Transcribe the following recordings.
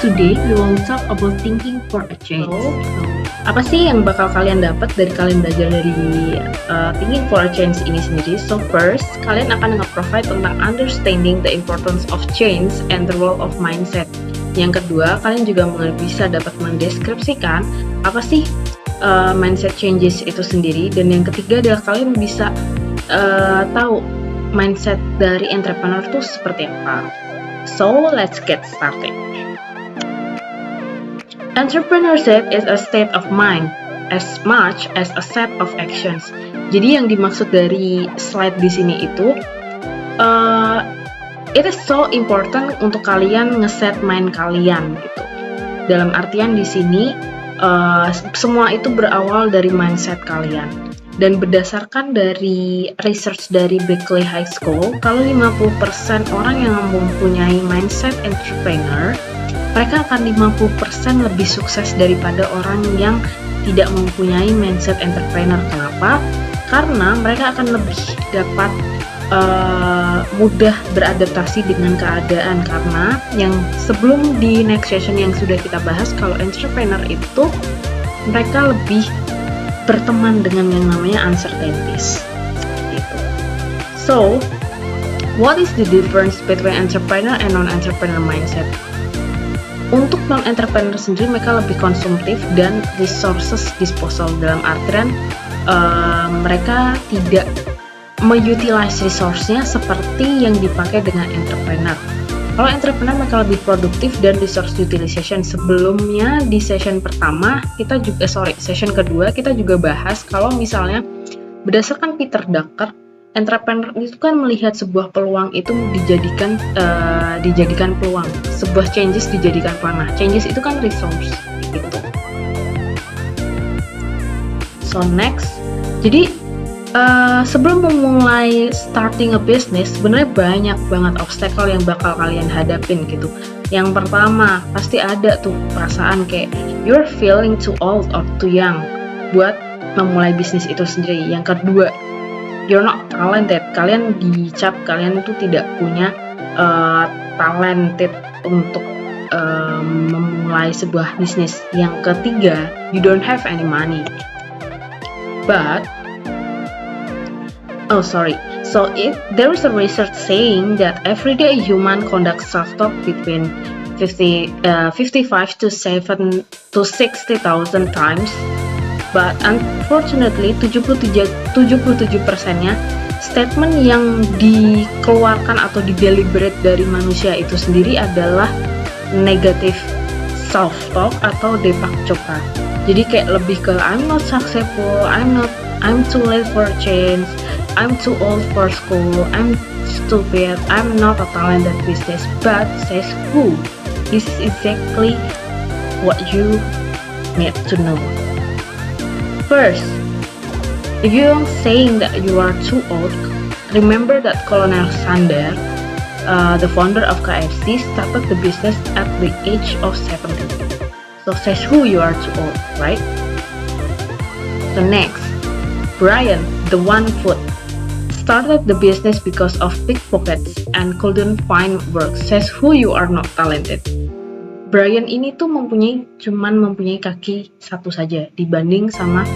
today we will talk about thinking for a change. Apa sih yang bakal kalian dapat dari kalian belajar dari thinking for a change ini sendiri? So first, kalian akan nge-provide tentang understanding the importance of change and the role of mindset. Yang kedua, kalian juga bisa dapat mendeskripsikan apa sih mindset changes itu sendiri. Dan yang ketiga adalah kalian bisa tahu mindset dari entrepreneur itu seperti apa. So let's get started. Entrepreneurship is a state of mind as much as a set of actions. Jadi yang dimaksud dari slide di sini itu, it is so important untuk kalian ngeset mind kalian gitu. Dalam artian di sini semua itu berawal dari mindset kalian. Dan berdasarkan dari research dari Berkeley High School, kalau 50% orang yang mempunyai mindset entrepreneur, mereka akan 50% lebih sukses daripada orang yang tidak mempunyai mindset entrepreneur. Kenapa? Karena mereka akan lebih dapat mudah beradaptasi dengan keadaan. Karena yang sebelum di next session yang sudah kita bahas, kalau entrepreneur itu mereka lebih berteman dengan yang namanya uncertainties. Gitu. So, what is the difference between entrepreneur and non-entrepreneur mindset? Untuk non-entrepreneur sendiri mereka lebih konsumtif dan resources disposal, dalam artian mereka tidak mengutilize resource-nya seperti yang dipakai dengan entrepreneur. Kalau entrepreneur mereka lebih produktif dan resource utilization. Sebelumnya di session pertama kita juga session kedua kita juga bahas kalau misalnya berdasarkan Peter Drucker, entrepreneur itu kan melihat sebuah peluang itu dijadikan peluang, sebuah changes dijadikan peluang. Nah, changes itu kan resource gitu. So next, jadi sebelum memulai starting a business, sebenarnya banyak banget obstacle yang bakal kalian hadapin gitu. Yang pertama, pasti ada tuh perasaan kayak you're feeling too old or too young buat memulai bisnis itu sendiri. Yang kedua, you're not talented. Kalian dicap kalian tuh tidak punya talented untuk memulai sebuah bisnis. Yang ketiga, you don't have any money. So there is a research saying that every day a human conducts self-talk between 55 to 60,000 times, but unfortunately 77%-nya statement yang dikeluarkan atau dideliberate dari manusia itu sendiri adalah negative self-talk atau deepak chopra. Jadi kayak lebih ke I'm not successful, I'm too late for change, I'm too old for school, I'm stupid, I'm not a talented business. But says who? This is exactly what you need to know. First, if you are saying that you are too old, remember that Colonel Sanders, the founder of KFC, started the business at the age of 70. So says who you are too old, right? So next, Brian, the one foot, started the business because of pickpockets and couldn't find work. Says who you are not talented. Brian ini tuh cuman mempunyai kaki satu saja dibanding sama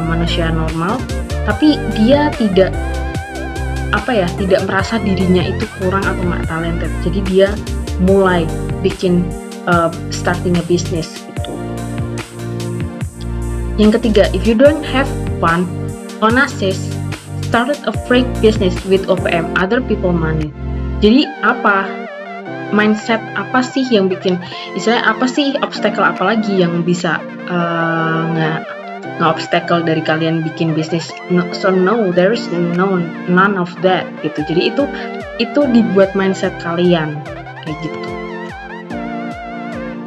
manusia normal, tapi dia tidak merasa dirinya itu kurang atau nggak talented. Jadi dia mulai bikin starting a business gitu. Yang ketiga, if you don't have fun, Onassis started a fake business with OPM, other people money. Jadi mindset apa sih yang bikin, apa sih obstacle apa lagi yang bisa nge-obstacle dari kalian bikin bisnis? No, there is none of that gitu. Jadi itu dibuat mindset kalian kayak gitu.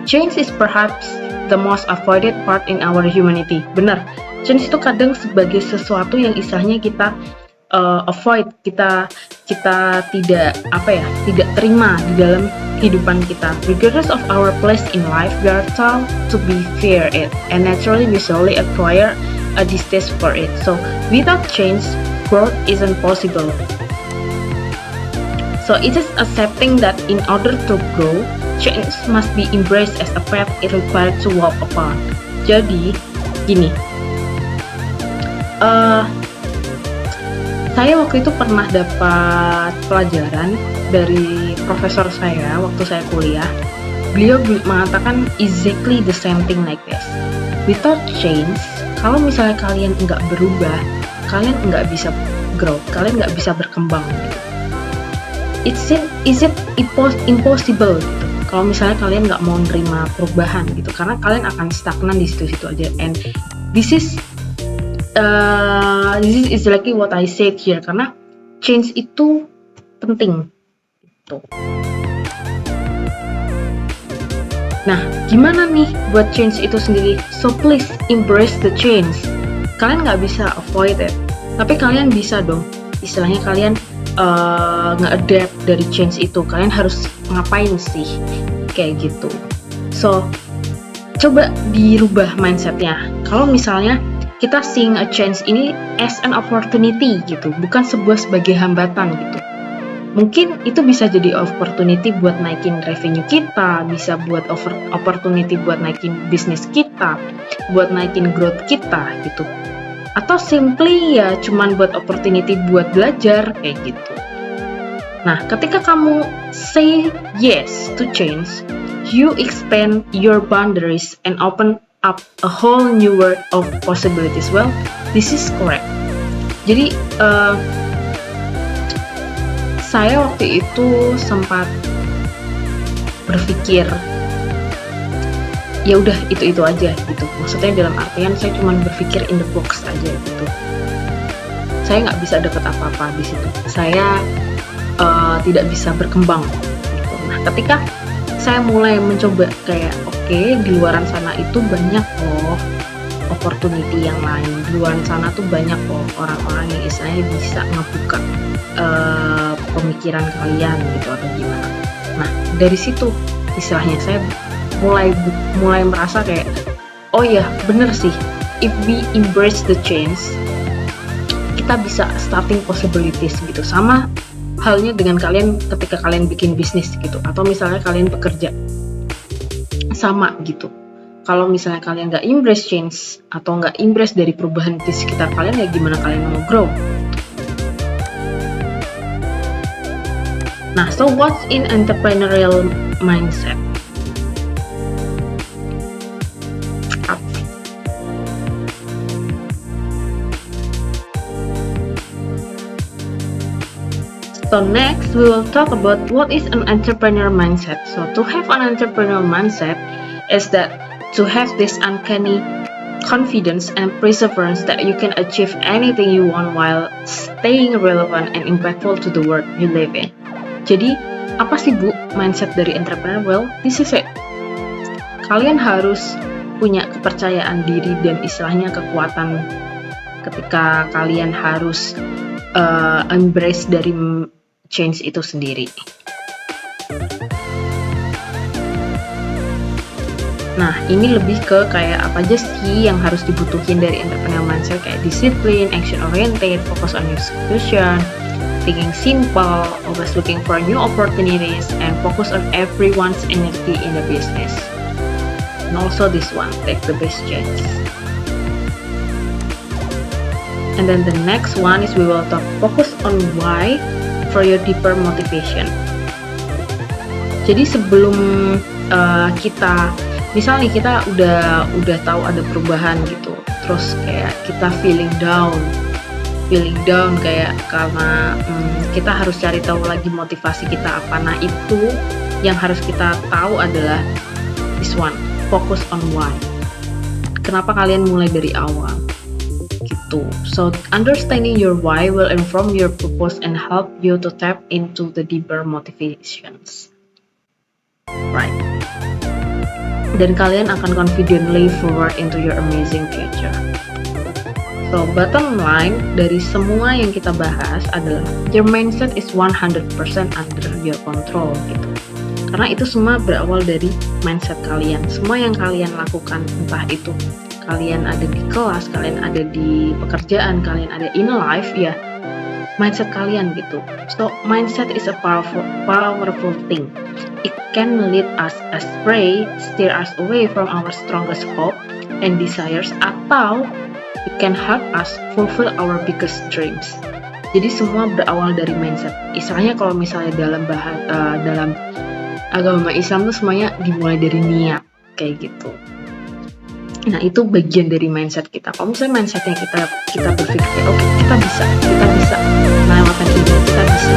Change is perhaps the most avoided part in our humanity. Benar, change itu kadang sebagai sesuatu yang istilahnya kita avoid, kita tidak terima di dalam kehidupan kita. Regardless of our place in life, we are told to be fear it, and naturally we slowly acquire a distaste for it. So without change, growth isn't possible. So it is accepting that in order to grow, change must be embraced as a path it required to walk upon. Jadi, gini, saya waktu itu pernah dapat pelajaran dari profesor saya waktu saya kuliah. Beliau mengatakan exactly the same thing like this. Without change, kalau misalnya kalian nggak berubah, kalian nggak bisa grow, kalian nggak bisa berkembang. Is it impossible gitu. Kalau misalnya kalian nggak mau nerima perubahan gitu, karena kalian akan stagnan di situ-situ aja. And this is exactly what I said here, karena change itu penting gitu. Nah, gimana nih buat change itu sendiri? So please embrace the change. Kalian nggak bisa avoid it, tapi kalian bisa dong. Istilahnya kalian nge-adapt dari change itu. Kalian harus ngapain sih? Kayak gitu. So, coba dirubah mindsetnya. Kalau misalnya kita seeing a change ini as an opportunity gitu, bukan sebagai hambatan gitu. Mungkin itu bisa jadi opportunity buat naikin revenue kita, bisa buat opportunity buat naikin bisnis kita, buat naikin growth kita gitu. Atau simply ya cuman buat opportunity buat belajar kayak gitu. Nah, ketika kamu say yes to change, you expand your boundaries and open up a whole new world of possibilities. Well, this is correct. Jadi saya waktu itu sempat berpikir ya udah itu aja gitu. Maksudnya dalam artian saya cuma berpikir in the box aja gitu. Saya nggak bisa deket apa-apa di situ. Saya tidak bisa berkembang. Gitu. Nah, ketika saya mulai mencoba kayak oke, di luaran sana itu banyak loh opportunity yang lain. Di luaran sana tuh banyak loh orang-orang yang istilahnya bisa ngebuka pemikiran kalian gitu atau gimana. Nah, dari situ istilahnya saya mulai merasa kayak oh ya bener sih, if we embrace the change, kita bisa starting possibilities gitu. Sama halnya dengan kalian ketika kalian bikin bisnis gitu, atau misalnya kalian bekerja sama gitu. Kalau misalnya kalian nggak embrace change atau nggak embrace dari perubahan di sekitar kalian, ya gimana kalian mau grow? Nah, so what's in entrepreneurial mindset? So next, we will talk about what is an entrepreneur mindset. So to have an entrepreneurial mindset is that to have this uncanny confidence and perseverance that you can achieve anything you want while staying relevant and impactful to the world you live in. Jadi, apa sih Bu mindset dari entrepreneur? Well, this is it. Kalian harus punya kepercayaan diri dan istilahnya kekuatan ketika kalian harus embrace dari change itu sendiri. Nah, ini lebih ke kayak apa aja sih yang harus dibutuhin dari entrepreneur mindset, kayak disiplin, action oriented, focus on execution, thinking simple, always looking for new opportunities, and focus on everyone's energy in the business. And also this one, take the best chance. And then the next one is we will talk focus on why for your deeper motivation. Jadi sebelum misalnya kita udah tahu ada perubahan gitu, terus kayak kita feeling down kayak karena kita harus cari tahu lagi motivasi kita apa. Nah, itu yang harus kita tahu adalah this one, focus on why. Kenapa kalian mulai dari awal gitu. So understanding your why will inform your purpose and help you to tap into the deeper motivations, right? Dan kalian akan confidently forward into your amazing future. So bottom line dari semua yang kita bahas adalah your mindset is 100% under your control gitu. Karena itu semua berawal dari mindset kalian. Semua yang kalian lakukan, entah itu kalian ada di kelas, kalian ada di pekerjaan, kalian ada in life, ya mindset kalian gitu. So mindset is a powerful thing. It can lead us astray, steer us away from our strongest hope and desires, atau it can help us fulfill our biggest dreams. Jadi semua berawal dari mindset. Istilahnya kalau misalnya dalam agama Islam tuh semuanya dimulai dari niat kayak gitu. Nah itu bagian dari mindset kita. Kalau misalnya mindsetnya kita berpikir, oke, kita bisa melewati ini, kita bisa.